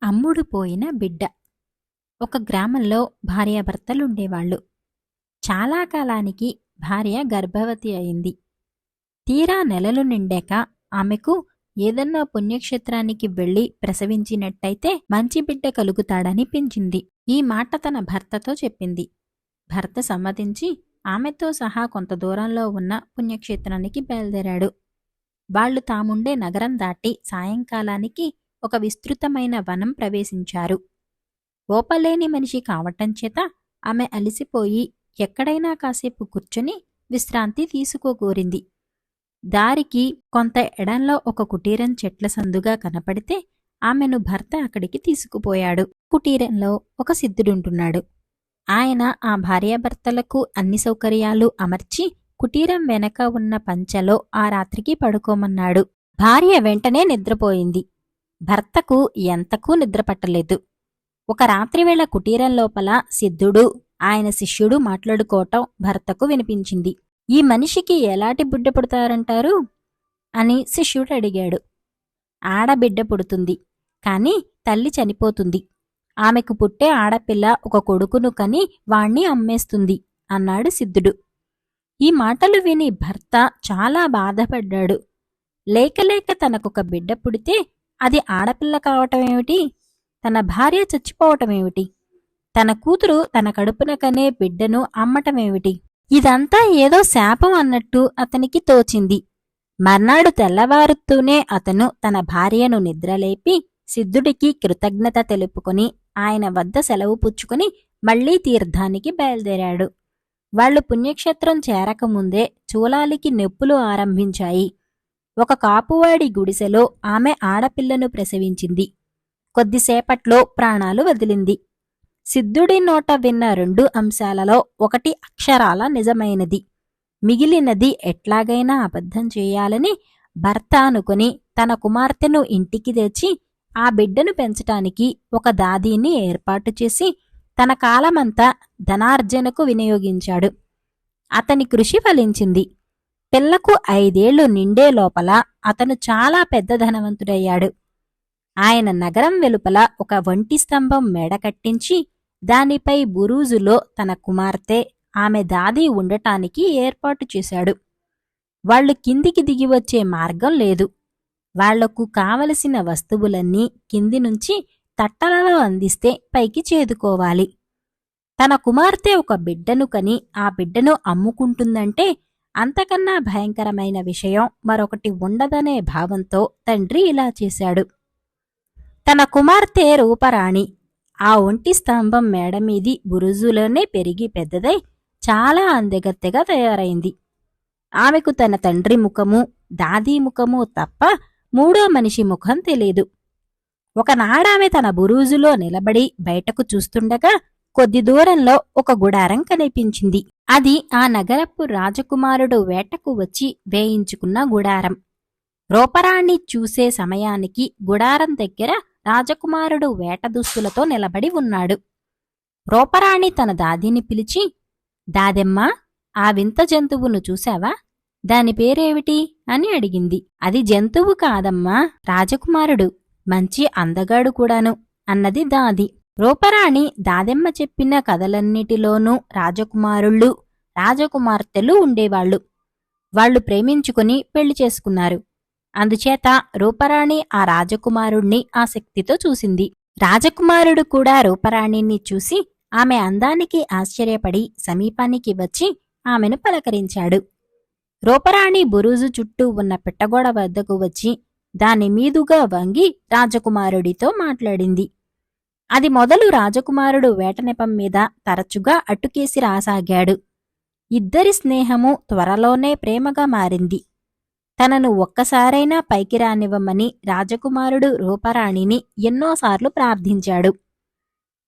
అమ్ముడు పోయిన బిడ్డ. ఒక గ్రామంలో భార్యాభర్తలుండేవాళ్లు. చాలా కాలానికి భార్య గర్భవతి అయింది. తీరా నెలలు నిండాక ఆమెకు ఏదన్నా పుణ్యక్షేత్రానికి వెళ్లి ప్రసవించినట్టయితే మంచి బిడ్డ కలుగుతాడనిపించింది. ఈ మాట తన భర్తతో చెప్పింది. భర్త సమ్మతించి ఆమెతో సహా కొంత దూరంలో ఉన్న పుణ్యక్షేత్రానికి బయలుదేరాడు. వాళ్లు తాముండే నగరం దాటి సాయంకాలానికి ఒక విస్తృతమైన వనం ప్రవేశించారు. ఓపలేని మనిషి కావటంచేత ఆమె అలిసిపోయి ఎక్కడైనా కాసేపు కూర్చుని విశ్రాంతి తీసుకోగోరింది. దారికి కొంత ఎడంలో ఒక కుటీరం చెట్ల సందుగా కనపడితే ఆమెను భర్త అక్కడికి తీసుకుపోయాడు. కుటీరంలో ఒక సిద్ధుడుంటున్నాడు. ఆయన ఆ భార్యాభర్తలకు అన్ని సౌకర్యాలు అమర్చి కుటీరం వెనక ఉన్న పంచలో ఆ రాత్రికి పడుకోమన్నాడు. భార్య వెంటనే నిద్రపోయింది. భర్తకు ఎంతకూ నిద్రపట్టలేదు. ఒక రాత్రివేళ కుటీరం లోపల సిద్ధుడు ఆయన శిష్యుడు మాట్లాడుకోవటం భర్తకు వినిపించింది. ఈ మనిషికి ఎలాంటి బిడ్డ పుడతారంటారు అని శిష్యుడు అడిగాడు. ఆడబిడ్డ పుడుతుంది, కాని తల్లి చనిపోతుంది. ఆమెకు పుట్టే ఆడపిల్ల ఒక కొడుకును కని వాణ్ణి అమ్మేస్తుంది అన్నాడు సిద్ధుడు. ఈ మాటలు విని భర్త చాలా బాధపడ్డాడు. లేకలేక తనకొక బిడ్డ పుడితే అది ఆడపిల్ల కావటమేమిటి, తన భార్య చచ్చిపోవటమేమిటి, తన కూతురు తన కడుపున కనే బిడ్డను అమ్మటమేమిటి, ఇదంతా ఏదో శాపం అన్నట్టు అతనికి తోచింది. మర్నాడు తెల్లవారుతూనే అతను తన భార్యను నిద్రలేపి సిద్ధుడికి కృతజ్ఞత తెలుపుకొని ఆయన వద్ద సెలవు పుచ్చుకొని మళ్లీ తీర్థానికి బయలుదేరాడు. వాళ్లు పుణ్యక్షేత్రం చేరకముందే చూలాలికి నొప్పులు ఆరంభించాయి. ఒక కాపువాడి గుడిసెలో ఆమె ఆడపిల్లను ప్రసవించింది. కొద్దిసేపట్లో ప్రాణాలు వదిలింది. సిద్ధుడి నోట విన్న 2 అంశాలలో ఒకటి అక్షరాల నిజమైనది. మిగిలినది ఎట్లాగైనా అబద్ధం చేయాలని భర్త అనుకుని తన కుమార్తెను ఇంటికి తెచ్చి ఆ బిడ్డను పెంచటానికి ఒక దాదీని ఏర్పాటు చేసి తన కాలమంతా ధనార్జనకు వినియోగించాడు. అతని కృషి ఫలించింది. పిల్లకు 5 ఏళ్లు నిండే లోపల అతను చాలా పెద్ద ధనవంతుడయ్యాడు. ఆయన నగరం వెలుపల ఒక వంటి స్తంభం మేడ కట్టించి దానిపై బురూజులో తన కుమార్తె ఆమె దాది ఉండటానికి ఏర్పాటు చేశాడు. వాళ్లు కిందికి దిగివచ్చే మార్గం లేదు. వాళ్లకు కావలసిన వస్తువులన్నీ కింది నుంచి తట్టలలో అందిస్తే పైకి చేదుకోవాలి. తన కుమార్తె ఒక బిడ్డను కని ఆ బిడ్డను అమ్ముకుంటుందంటే అంతకన్నా భయంకరమైన విషయం మరొకటి ఉండదనే భావంతో తండ్రి ఇలా చేశాడు. తన కుమార్తె రూపరాణి ఆ ఒంటి స్తంభం మేడమీది బురుజులోనే పెరిగి పెద్దదై చాలా అందగత్తెగా తయారైంది. ఆమెకు తన తండ్రి ముఖము దాదీ ముఖము తప్ప మూడో మనిషి ముఖం తెలీదు. ఒకనాడామె తన బురూజులో నిలబడి బయటకు చూస్తుండగా కొద్ది దూరంలో ఒక గుడారం కనిపించింది. అది ఆ నగరపు రాజకుమారుడు వేటకు వచ్చి వేయించుకున్న గుడారం. రూపరాణి చూసే సమయానికి గుడారం దగ్గర రాజకుమారుడు వేట దుస్తులతో నిలబడి ఉన్నాడు. రూపరాణి తన దాదిని పిలిచి, దాదెమ్మా, ఆ వింత జంతువును చూశావా? దాని పేరేమిటి అని అడిగింది. అది జంతువు కాదమ్మా, రాజకుమారుడు, మంచి అందగాడు కూడాను అన్నది దాది. రూపరాణి దాదెమ్మ చెప్పిన కథలన్నిటిలోనూ రాజకుమారుళ్ళు రాజకుమార్తెలు ఉండేవాళ్లు. వాళ్లు ప్రేమించుకుని పెళ్లి చేసుకున్నారు. అందుచేత రూపరాణి ఆ రాజకుమారుణ్ణి ఆసక్తితో చూసింది. రాజకుమారుడు కూడా రూపరాణిని చూసి ఆమె అందానికి ఆశ్చర్యపడి సమీపానికి వచ్చి ఆమెను పలకరించాడు. రూపరాణి బురుజు చుట్టూ ఉన్న పిట్టగోడ వద్దకు వచ్చి దానిమీదుగా వంగి రాజకుమారుడితో మాట్లాడింది. అది మొదలు రాజకుమారుడు వేటనెపం మీద తరచుగా అటుకేసి రాసాగాడు. ఇద్దరి స్నేహము త్వరలోనే ప్రేమగా మారింది. తనను ఒక్కసారైనా పైకి రానివ్వమని రాజకుమారుడు రూపరాణిని ఎన్నోసార్లు ప్రార్థించాడు.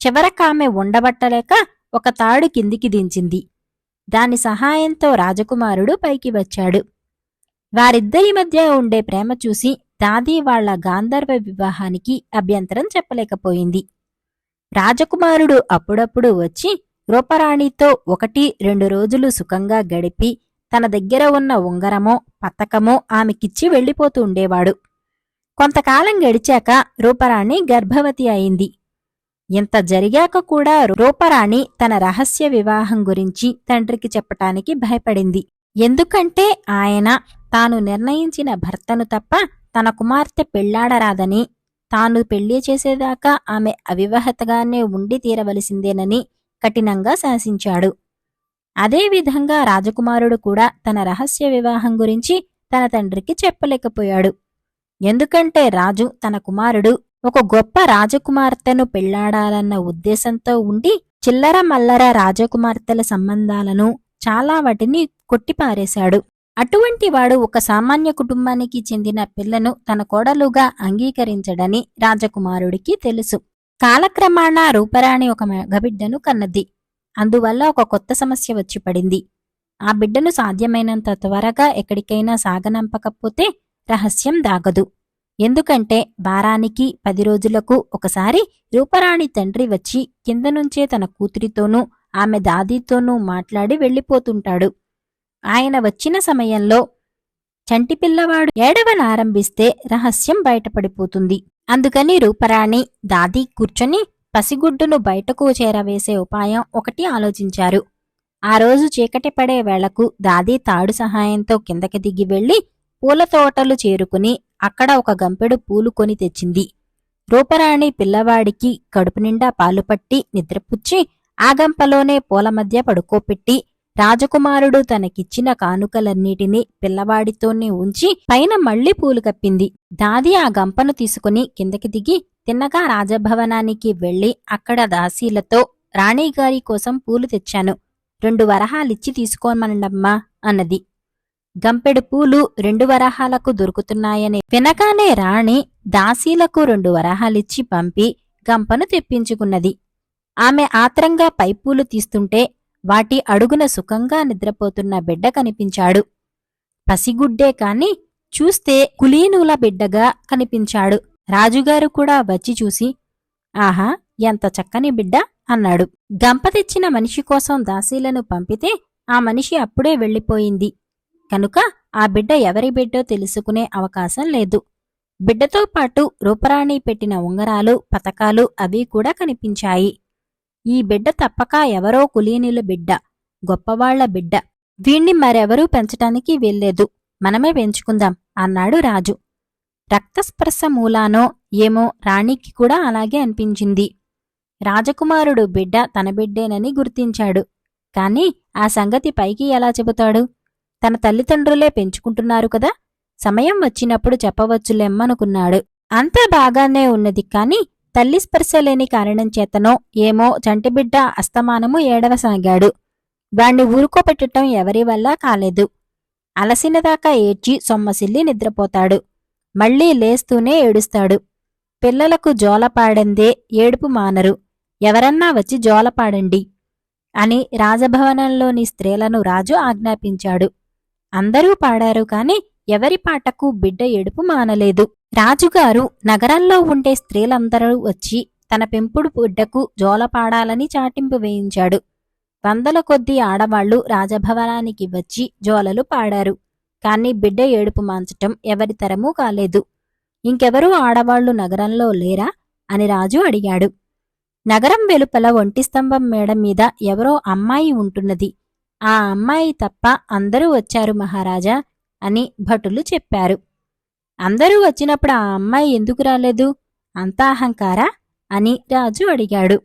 చివరకామె ఉండబట్టలేక ఒక తాడు కిందికి దించింది. దాని సహాయంతో రాజకుమారుడు పైకి వచ్చాడు. వారిద్దరి మధ్య ఉండే ప్రేమ చూసి దాది వాళ్ల గాంధర్వ వివాహానికి అభ్యంతరం చెప్పలేకపోయింది. రాజకుమారుడు అప్పుడప్పుడు వచ్చి రూపరాణితో 1-2 రోజులు సుఖంగా గడిపి తన దగ్గర ఉన్న ఉంగరమో పతకమో ఆమెకిచ్చి వెళ్ళిపోతూ ఉండేవాడు. కొంతకాలం గడిచాక రూపరాణి గర్భవతి అయింది. ఇంత జరిగాక కూడా రూపరాణి తన రహస్య వివాహం గురించి తండ్రికి చెప్పటానికి భయపడింది. ఎందుకంటే ఆయన తాను నిర్ణయించిన భర్తను తప్ప తన కుమార్తె పెళ్లాడరాదని, తాను పెళ్లి చేసేదాకా ఆమె అవివాహితగానే ఉండి తీరవలసిందేనని కఠినంగా శాసించాడు. అదేవిధంగా రాజకుమారుడు కూడా తన రహస్య వివాహం గురించి తన తండ్రికి చెప్పలేకపోయాడు. ఎందుకంటే రాజు తన కుమారుడు ఒక గొప్ప రాజకుమార్తెను పెళ్లాడాలన్న ఉద్దేశంతో ఉండి చిల్లర మల్లర రాజకుమార్తెల సంబంధాలను చాలా వాటిని కొట్టిపారేశాడు. అటువంటి వాడు ఒక సామాన్య కుటుంబానికి చెందిన పిల్లను తన కోడలుగా అంగీకరించడని రాజకుమారుడికి తెలుసు. కాలక్రమాణా రూపరాణి ఒక మగబిడ్డను కన్నది. అందువల్ల ఒక కొత్త సమస్య వచ్చి పడింది. ఆ బిడ్డను సాధ్యమైనంత త్వరగా ఎక్కడికైనా సాగనంపకపోతే రహస్యం దాగదు. ఎందుకంటే వారానికి 10 రోజులకు ఒకసారి రూపరాణి తండ్రి వచ్చి కింద నుంచే తన కూతురితోనూ ఆమె దాదీతోనూ మాట్లాడి వెళ్ళిపోతుంటాడు. ఆయన వచ్చిన సమయంలో చంటిపిల్లవాడు ఏడవనారంభిస్తే రహస్యం బయటపడిపోతుంది. అందుకని రూపరాణి దాదీ కూర్చొని పసిగుడ్డును బయటకు చేరవేసే ఉపాయం ఒకటి ఆలోచించారు. ఆ రోజు చీకటి పడే వేళకు దాదీ తాడు సహాయంతో కిందకి దిగి వెళ్లి పూల తోటలు చేరుకుని అక్కడ ఒక గంపెడు పూలు కొని తెచ్చింది. రూపరాణి పిల్లవాడికి కడుపు నిండా పాలు పట్టి నిద్రపుచ్చి ఆ గంపలోనే పూల మధ్య పడుకోపెట్టి రాజకుమారుడు తనకిచ్చిన కానుకలన్నిటినీ పిల్లవాడితోనే ఉంచి పైన మళ్లీ పూలు కప్పింది. దాది ఆ గంపను తీసుకుని కిందకి దిగి తిన్నగా రాజభవనానికి వెళ్లి అక్కడ దాసీలతో రాణిగారి కోసం పూలు తెచ్చాను, 2 వరహాలిచ్చి తీసుకోమనండమ్మా అన్నది. గంపెడు పూలు 2 వరహాలకు దొరుకుతున్నాయని వినగానే రాణి దాసీలకు 2 వరహాలిచ్చి పంపి గంపను తెప్పించుకున్నది. ఆమె ఆత్రంగా పైపూలు తీస్తుంటే వాటి అడుగున సుఖంగా నిద్రపోతున్న బిడ్డ కనిపించాడు. పసిగుడ్డే కాని చూస్తే కులీనుల బిడ్డగా కనిపించాడు. రాజుగారు కూడా వచ్చి చూసి, ఆహా, ఎంత చక్కని బిడ్డ అన్నాడు. గంప తెచ్చిన మనిషి కోసం దాసీలను పంపితే ఆ మనిషి అప్పుడే వెళ్ళిపోయింది కనుక ఆ బిడ్డ ఎవరి బిడ్డో తెలుసుకునే అవకాశం లేదు. బిడ్డతో పాటు రూపరాణి పెట్టిన ఉంగరాలు, పతకాలు అవి కూడా కనిపించాయి. ఈ బిడ్డ తప్పక ఎవరో కులీనుల బిడ్డ, గొప్పవాళ్ల బిడ్డ. వీణ్ణి మరెవరూ పెంచటానికి వీల్లేదు, మనమే పెంచుకుందాం అన్నాడు రాజు. రక్తస్పర్శ మూలానో ఏమో రాణికి కూడా అలాగే అనిపించింది. రాజకుమారుడు బిడ్డ తన బిడ్డేనని గుర్తించాడు. కాని ఆ సంగతి పైకి ఎలా చెబుతాడు? తన తల్లిదండ్రులే పెంచుకుంటున్నారు కదా, సమయం వచ్చినప్పుడు చెప్పవచ్చులెమ్మనుకున్నాడు. అంతా బాగానే ఉన్నది కాని తల్లి స్పర్శ లేని కారణం చేతనో ఏమో చంటిబిడ్డ అస్తమానము ఏడవసాగాడు. వాణ్ణి ఊరుకోపెట్టటం ఎవరి వల్ల కాలేదు. అలసినదాకా ఏడ్చి సొమ్మసిల్లి నిద్రపోతాడు. మళ్లీ లేస్తూనే ఏడుస్తాడు. పిల్లలకు జోలపాడందే ఏడుపు మానరు, ఎవరన్నా వచ్చి జోలపాడండి అని రాజభవనంలోని స్త్రీలను రాజు ఆజ్ఞాపించాడు. అందరూ పాడారు కాని ఎవరి పాటకు బిడ్డ ఏడుపు మానలేదు. రాజుగారు నగరంలో ఉండే స్త్రీలందరూ వచ్చి తన పెంపుడు బిడ్డకు జోలపాడాలని చాటింపు వేయించాడు. 100ల కొద్దీ ఆడవాళ్లు రాజభవనానికి వచ్చి జోలలు పాడారు. కాని బిడ్డ ఏడుపు మాంచటం ఎవరి తరమూ కాలేదు. ఇంకెవరూ ఆడవాళ్లు నగరంలో లేరా అని రాజు అడిగాడు. నగరం వెలుపల ఒంటిస్తంభం మేడ మీద ఎవరో అమ్మాయి ఉంటున్నది, ఆ అమ్మాయి తప్ప అందరూ వచ్చారు మహారాజా అని భటులు చెప్పారు. అందరూ వచ్చినప్పుడు ఆ అమ్మాయి ఎందుకు రాలేదు? అంతా అహంకారా అని రాజు అడిగాడు.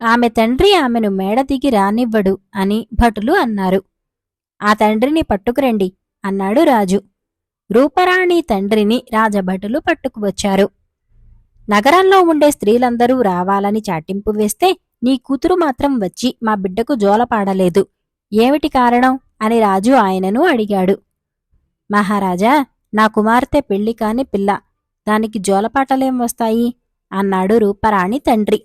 ఆమె తండ్రి ఆమెను మేడ దిగి రానివ్వడు అని భటులు అన్నారు. ఆ తండ్రిని పట్టుకురండి అన్నాడు రాజు. రూపరాణి తండ్రిని రాజభటులు పట్టుకువచ్చారు. నగరంలో ఉండే స్త్రీలందరూ రావాలని చాటింపు వేస్తే నీ కూతురు మాత్రం వచ్చి మా బిడ్డకు జోలపాడలేదు, ఏమిటి కారణం అని రాజు ఆయనను అడిగాడు. మహారాజా, నా కుమార్తె పెళ్లి కాని పిల్ల, దానికి జోలపాటలేం వస్తాయి అన్నాడు రూపరాణి తండ్రి.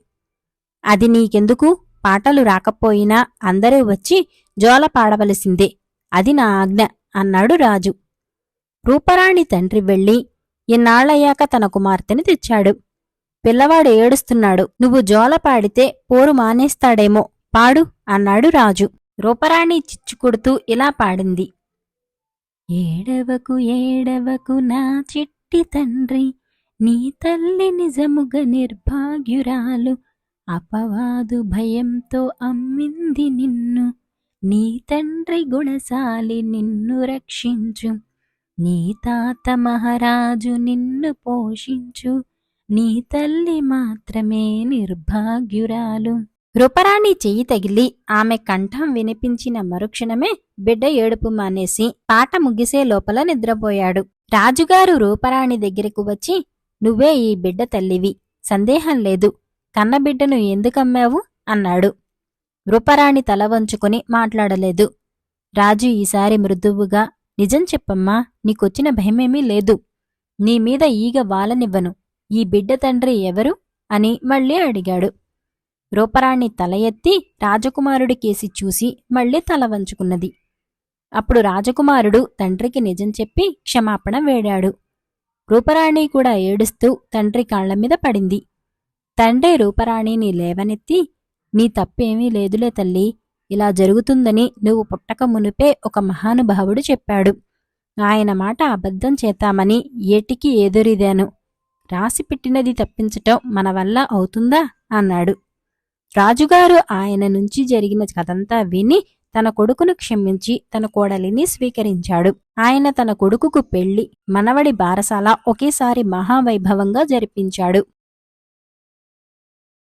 అది నీకెందుకు? పాటలు రాకపోయినా అందరూ వచ్చి జోలపాడవలసిందే, అది నా ఆజ్ఞ అన్నాడు రాజు. రూపరాణి తండ్రి వెళ్లి ఇన్నాళ్లయ్యాక తన కుమార్తెని తెచ్చాడు. పిల్లవాడు ఏడుస్తున్నాడు, నువ్వు జోలపాడితే పోరు మానేస్తాడేమో, పాడు అన్నాడు రాజు. రూపరాణి చిచ్చుకుడుతూ ఇలా పాడింది. ఏడవకు ఏడవకు నా చిట్టి తండ్రి, నీ తల్లి నిజముగ నిర్భాగ్యురాలు, అపవాదు భయంతో అమ్మింది నిన్ను. నీ తండ్రి గుణశాలి నిన్ను రక్షించు, నీ తాత మహారాజు నిన్ను పోషించు, నీ తల్లి మాత్రమే నిర్భాగ్యురాలు. రూపరాణి చెయ్యి తగిలి ఆమె కంఠం వినిపించిన మరుక్షణమే బిడ్డ ఏడుపు మానేసి పాట ముగిసే లోపల నిద్రపోయాడు. రాజుగారు రూపరాణి దగ్గరకు వచ్చి, నువ్వే ఈ బిడ్డ తల్లివి, సందేహం లేదు, కన్నబిడ్డను ఎందుకమ్మావు అన్నాడు. రూపరాణి తల వంచుకొని మాట్లాడలేదు. రాజు ఈసారి మృదువుగా, నిజం చెప్పమ్మా, నీకొచ్చిన భయమేమీ లేదు, నీమీద ఈగ వాలనివ్వను, ఈ బిడ్డ తండ్రి ఎవరు అని మళ్ళీ అడిగాడు. రూపరాణి తల ఎత్తి రాజకుమారుడి కేసి చూసి మళ్ళీ తల వంచుకున్నది. అప్పుడు రాజకుమారుడు తండ్రికి నిజం చెప్పి క్షమాపణ వేడాడు. రూపరాణి కూడా ఏడుస్తూ తండ్రి కాళ్లమీద పడింది. తండ్రి రూపరాణిని లేవనెత్తి, నీ తప్పేమీ లేదులే తల్లి, ఇలా జరుగుతుందని నువ్వు పుట్టక మునిపే ఒక మహానుభావుడు చెప్పాడు. ఆయన మాట అబద్ధం చేతామని ఏటికి ఎదురిదాను. రాసిపెట్టినది తప్పించటం మన వల్ల అవుతుందా అన్నాడు. రాజుగారు ఆయన నుంచి జరిగిన కథంతా విని తన కొడుకును క్షమించి తన కోడలిని స్వీకరించాడు. ఆయన తన కొడుకుకు పెళ్లి, మనవడి బారసాల ఒకేసారి మహావైభవంగా జరిపించాడు.